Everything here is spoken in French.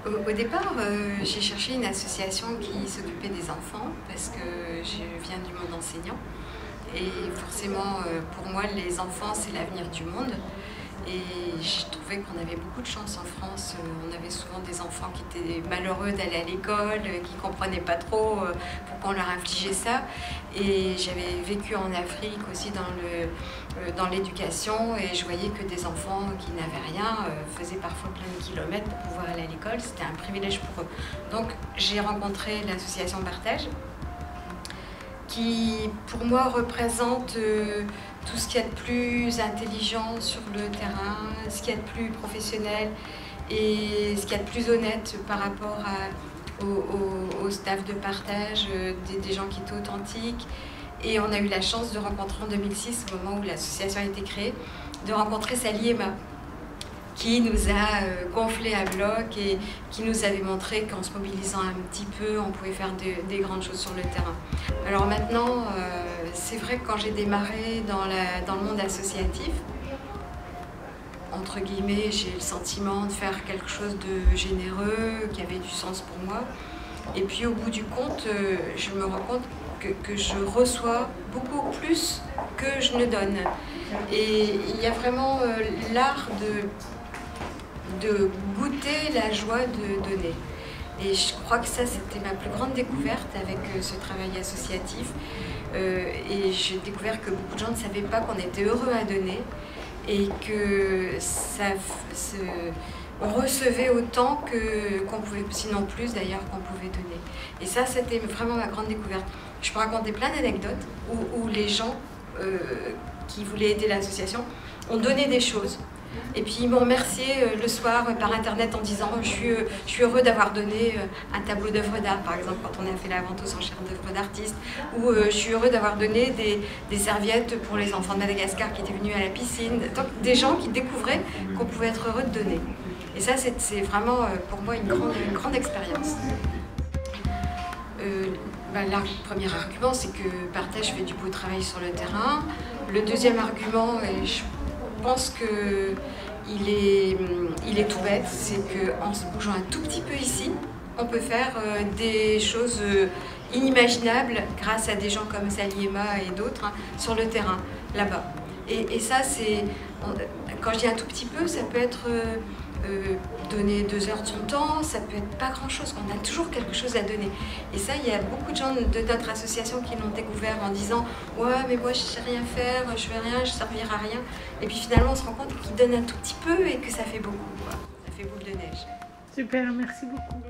Au départ, j'ai cherché une association qui s'occupait des enfants parce que je viens du monde enseignant. Et forcément, pour moi, les enfants, c'est l'avenir du monde. Et je trouvais qu'on avait beaucoup de chance en France. On avait souvent des enfants qui étaient malheureux d'aller à l'école, qui ne comprenaient pas trop pourquoi on leur infligeait ça. Et j'avais vécu en Afrique aussi dans l'éducation et je voyais que des enfants qui n'avaient rien faisaient parfois plein de kilomètres pour pouvoir aller à l'école. C'était un privilège pour eux. Donc j'ai rencontré l'association Partage qui, pour moi, représente tout ce qu'il y a de plus intelligent sur le terrain, ce qu'il y a de plus professionnel et ce qu'il y a de plus honnête par rapport au staff de Partage, des gens qui étaient authentiques. Et on a eu la chance de rencontrer en 2006, au moment où l'association a été créée, de rencontrer Sally Emma, qui nous a gonflé à bloc et qui nous avait montré qu'en se mobilisant un petit peu, on pouvait faire des grandes choses sur le terrain. Alors maintenant, c'est vrai que quand j'ai démarré dans le monde associatif, entre guillemets, j'ai le sentiment de faire quelque chose de généreux, qui avait du sens pour moi. Et puis au bout du compte, je me rends compte que je reçois beaucoup plus que je ne donne. Et il y a vraiment l'art de goûter la joie de donner. Et je crois que ça, c'était ma plus grande découverte avec ce travail associatif. Et j'ai découvert que beaucoup de gens ne savaient pas qu'on était heureux à donner et que on recevait autant qu'on pouvait, sinon plus d'ailleurs, qu'on pouvait donner. Et ça, c'était vraiment ma grande découverte. Je peux raconter plein d'anecdotes où les gens qui voulaient aider l'association ont donné des choses. Et puis ils m'ont remercié le soir par internet en disant je suis heureux d'avoir donné un tableau d'œuvres d'art, par exemple quand on a fait la vente aux enchères d'œuvres d'artistes, ou je suis heureux d'avoir donné des serviettes pour les enfants de Madagascar qui étaient venus à la piscine. Donc des gens qui découvraient qu'on pouvait être heureux de donner. Et ça, c'est vraiment pour moi une grande expérience. Le premier argument, c'est que Partage fait du beau travail sur le terrain. Le deuxième argument, et je pense qu'il est tout bête, c'est qu'en se bougeant un tout petit peu ici, on peut faire des choses inimaginables grâce à des gens comme Sally Emma et d'autres sur le terrain, là-bas. Et ça, quand je dis un tout petit peu, ça peut être donner 2 heures de son temps, ça peut être pas grand-chose, on a toujours quelque chose à donner. Et ça, il y a beaucoup de gens de notre association qui l'ont découvert en disant « Ouais, mais moi je sais rien faire, je fais rien, je servirai à rien ». Et puis finalement, on se rend compte qu'ils donnent un tout petit peu et que ça fait beaucoup, quoi. Ça fait boule de neige. Super, merci beaucoup.